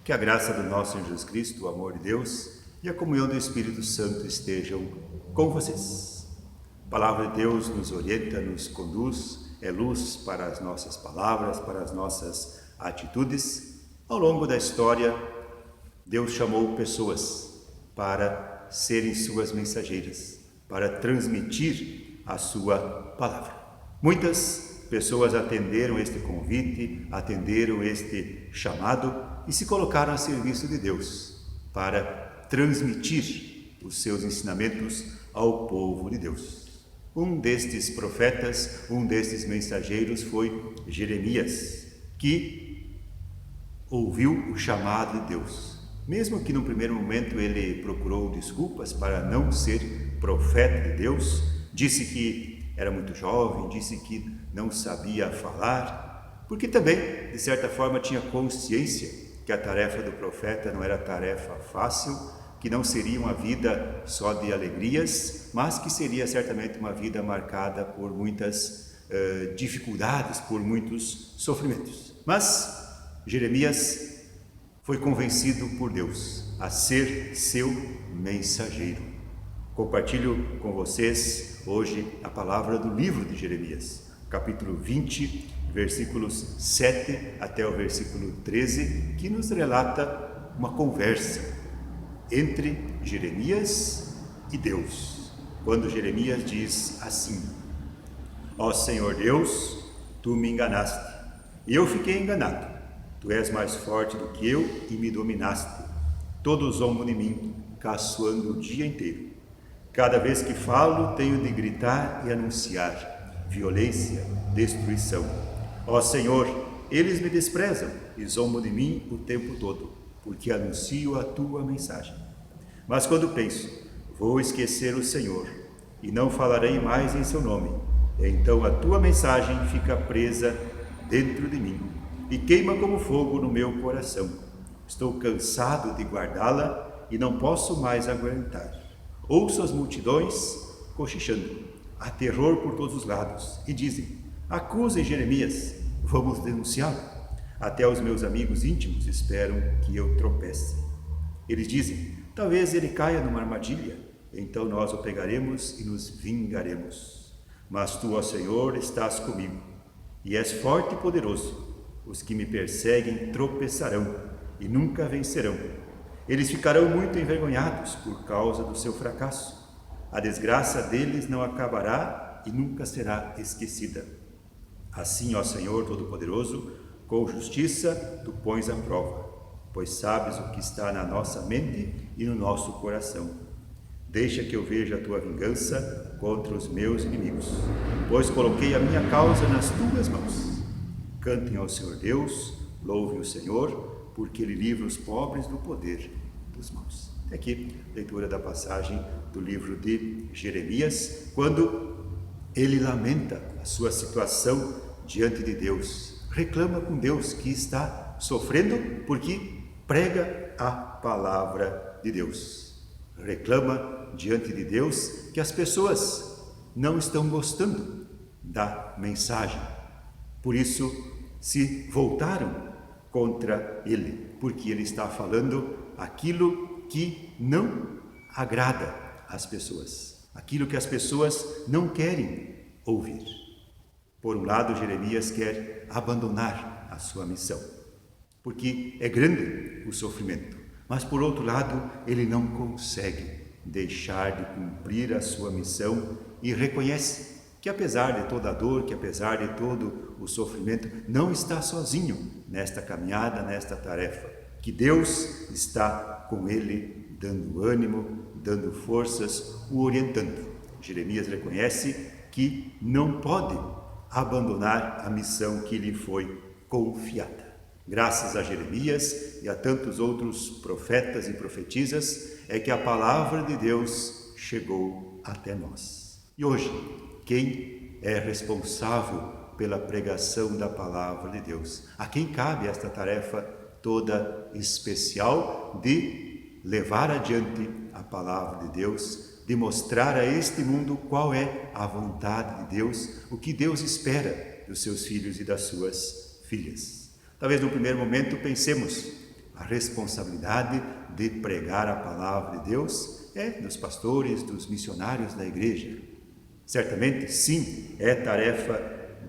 Que a graça do nosso Senhor Jesus Cristo, o amor de Deus e a comunhão do Espírito Santo estejam com vocês. A palavra de Deus nos orienta, nos conduz, é luz para as nossas palavras, para as nossas atitudes. Ao longo da história, Deus chamou pessoas para serem suas mensageiras, para transmitir a sua palavra. Muitas pessoas atenderam este convite, atenderam este chamado e se colocaram a serviço de Deus para transmitir os seus ensinamentos ao povo de Deus. Um destes profetas, um destes mensageiros foi Jeremias, que ouviu o chamado de Deus. Mesmo que no primeiro momento ele procurou desculpas para não ser profeta de Deus, disse que era muito jovem, disse que não sabia falar, porque também, de certa forma, tinha consciência que a tarefa do profeta não era tarefa fácil, que não seria uma vida só de alegrias, mas que seria certamente uma vida marcada por muitas dificuldades, por muitos sofrimentos. Mas Jeremias foi convencido por Deus a ser seu mensageiro. Compartilho com vocês hoje a palavra do livro de Jeremias, capítulo 20, versículos 7 até o versículo 13, que nos relata uma conversa entre Jeremias e Deus. Quando Jeremias diz assim: Ó Senhor Deus, tu me enganaste, e eu fiquei enganado. Tu és mais forte do que eu e me dominaste. Todos zombam de mim, caçoando o dia inteiro. Cada vez que falo, tenho de gritar e anunciar violência, destruição. Ó Senhor, eles me desprezam e zombam de mim o tempo todo, porque anuncio a tua mensagem. Mas quando penso, vou esquecer o Senhor e não falarei mais em seu nome, então a tua mensagem fica presa dentro de mim e queima como fogo no meu coração. Estou cansado de guardá-la e não posso mais aguentar. Ouço as multidões cochichando, há terror por todos os lados, e dizem: acusem Jeremias, vamos denunciá-lo. Até os meus amigos íntimos esperam que eu tropece. Eles dizem: talvez ele caia numa armadilha, então nós o pegaremos e nos vingaremos. Mas tu, ó Senhor, estás comigo, e és forte e poderoso. Os que me perseguem tropeçarão e nunca vencerão. Eles ficarão muito envergonhados por causa do seu fracasso. A desgraça deles não acabará e nunca será esquecida. Assim, ó Senhor Todo-Poderoso, com justiça tu pões à prova, pois sabes o que está na nossa mente e no nosso coração. Deixa que eu veja a tua vingança contra os meus inimigos, pois coloquei a minha causa nas tuas mãos. Cantem ao Senhor Deus, louvem o Senhor, porque ele livra os pobres do poder dos maus. Aqui, leitura da passagem do livro de Jeremias, quando ele lamenta a sua situação diante de Deus, reclama com Deus que está sofrendo porque prega a palavra de Deus. Reclama diante de Deus que as pessoas não estão gostando da mensagem. Por isso se voltaram contra ele, porque ele está falando aquilo que não agrada às pessoas, aquilo que as pessoas não querem ouvir. Por um lado, Jeremias quer abandonar a sua missão, porque é grande o sofrimento, mas por outro lado, ele não consegue deixar de cumprir a sua missão e reconhece que apesar de toda a dor, que apesar de todo o sofrimento, não está sozinho nesta caminhada, nesta tarefa, que Deus está com ele, dando ânimo, dando forças, o orientando. Jeremias reconhece que não pode abandonar a missão que lhe foi confiada. Graças a Jeremias e a tantos outros profetas e profetisas, é que a palavra de Deus chegou até nós. E hoje, quem é responsável pela pregação da palavra de Deus? A quem cabe esta tarefa toda especial de levar adiante a palavra de Deus, de mostrar a este mundo qual é a vontade de Deus, o que Deus espera dos seus filhos e das suas filhas. Talvez no primeiro momento pensemos, a responsabilidade de pregar a palavra de Deus é dos pastores, dos missionários da igreja. Certamente, sim, é tarefa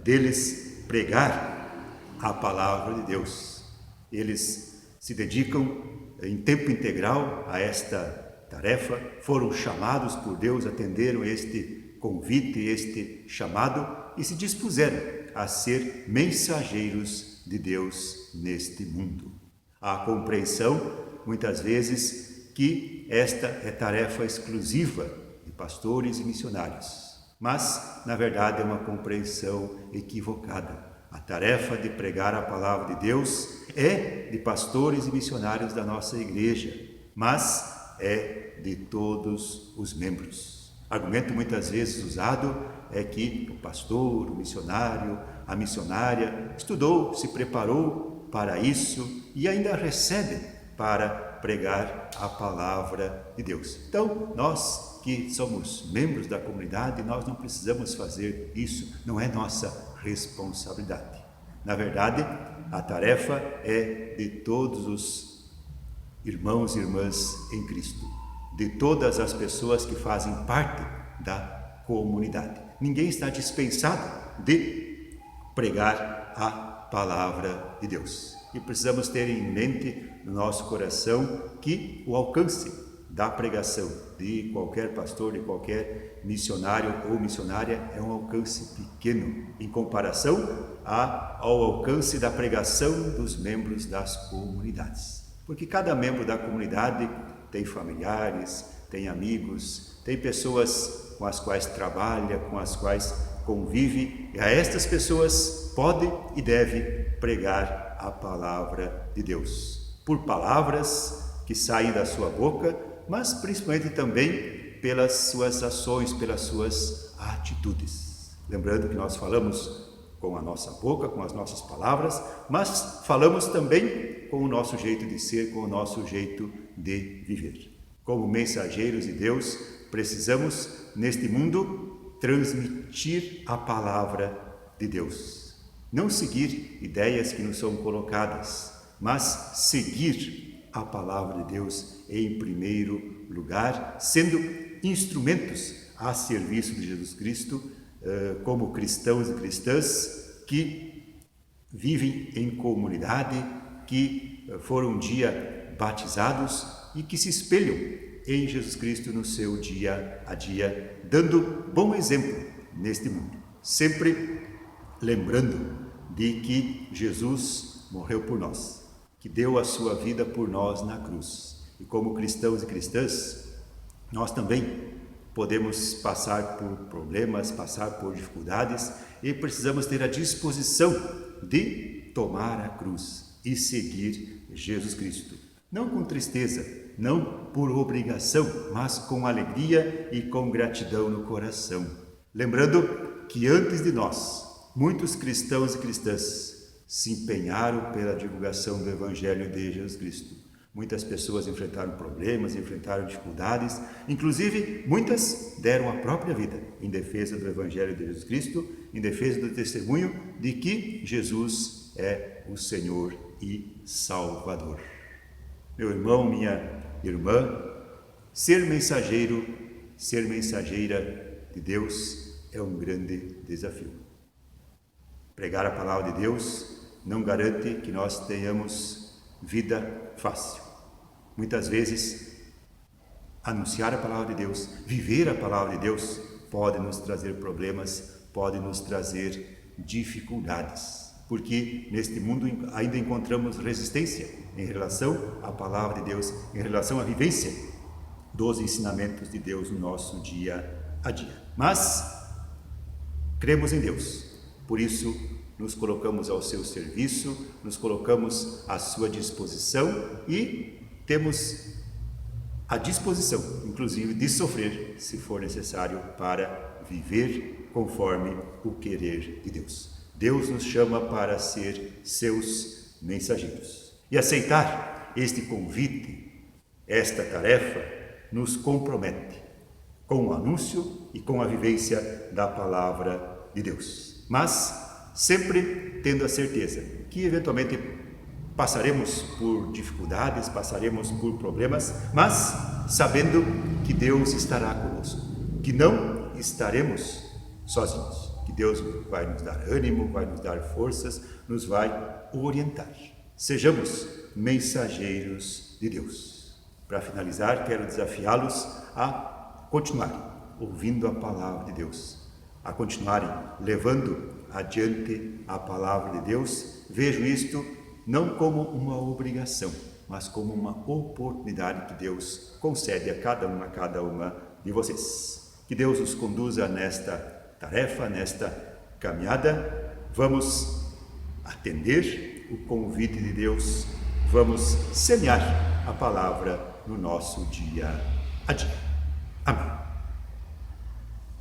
deles pregar a palavra de Deus. Eles se dedicam em tempo integral a esta tarefa, foram chamados por Deus, atenderam este convite, este chamado e se dispuseram a ser mensageiros de Deus neste mundo. Há compreensão, muitas vezes, que esta é tarefa exclusiva de pastores e missionários. Mas, na verdade, é uma compreensão equivocada. A tarefa de pregar a palavra de Deus é de pastores e missionários da nossa igreja, mas é de todos os membros. Argumento muitas vezes usado é que o pastor, o missionário, a missionária estudou, se preparou para isso e ainda recebe para pregar a palavra de Deus. Então, nós que somos membros da comunidade, nós não precisamos fazer isso, não é nossa responsabilidade. Na verdade, a tarefa é de todos os irmãos e irmãs em Cristo, de todas as pessoas que fazem parte da comunidade. Ninguém está dispensado de pregar a palavra de Deus. E precisamos ter em mente no nosso coração que o alcance da pregação de qualquer pastor, de qualquer missionário ou missionária é um alcance pequeno em comparação ao alcance da pregação dos membros das comunidades. Porque cada membro da comunidade tem familiares, tem amigos, tem pessoas com as quais trabalha, com as quais convive, e a estas pessoas pode e deve pregar a palavra de Deus, por palavras que saem da sua boca, mas principalmente também pelas suas ações, pelas suas atitudes. Lembrando que nós falamos com a nossa boca, com as nossas palavras, mas falamos também com o nosso jeito de ser, com o nosso jeito de viver. Como mensageiros de Deus, precisamos, neste mundo, transmitir a palavra de Deus. Não seguir ideias que nos são colocadas, mas seguir a palavra de Deus em primeiro lugar, sendo instrumentos a serviço de Jesus Cristo, como cristãos e cristãs que vivem em comunidade, que foram um dia batizados e que se espelham em Jesus Cristo no seu dia a dia, dando bom exemplo neste mundo, sempre lembrando de que Jesus morreu por nós, que deu a sua vida por nós na cruz. E como cristãos e cristãs, nós também podemos passar por problemas, passar por dificuldades e precisamos ter a disposição de tomar a cruz e seguir Jesus Cristo. Não com tristeza, não por obrigação, mas com alegria e com gratidão no coração. Lembrando que antes de nós, muitos cristãos e cristãs se empenharam pela divulgação do Evangelho de Jesus Cristo. Muitas pessoas enfrentaram problemas, enfrentaram dificuldades, inclusive muitas deram a própria vida em defesa do Evangelho de Jesus Cristo, em defesa do testemunho de que Jesus é o Senhor e Salvador. Meu irmão, minha irmã, ser mensageiro, ser mensageira de Deus é um grande desafio. Pregar a palavra de Deus não garante que nós tenhamos vida fácil. Muitas vezes, anunciar a palavra de Deus, viver a palavra de Deus, pode nos trazer problemas, pode nos trazer dificuldades, porque neste mundo ainda encontramos resistência em relação à palavra de Deus, em relação à vivência dos ensinamentos de Deus no nosso dia a dia. Mas cremos em Deus, por isso nos colocamos ao seu serviço, nos colocamos à sua disposição e temos a disposição, inclusive, de sofrer, se for necessário, para viver conforme o querer de Deus. Deus nos chama para ser seus mensageiros. E aceitar este convite, esta tarefa, nos compromete com o anúncio e com a vivência da palavra de Deus. Mas sempre tendo a certeza que, eventualmente, Passaremos por dificuldades, passaremos por problemas, mas sabendo que Deus estará conosco, que não estaremos sozinhos, que Deus vai nos dar ânimo, vai nos dar forças, nos vai orientar. Sejamos mensageiros de Deus. Para finalizar, quero desafiá-los a continuarem ouvindo a palavra de Deus, a continuarem levando adiante a palavra de Deus. Vejo isto não como uma obrigação, mas como uma oportunidade que Deus concede a cada uma de vocês. Que Deus os conduza nesta tarefa, nesta caminhada. Vamos atender o convite de Deus, vamos semear a palavra no nosso dia a dia. Amém.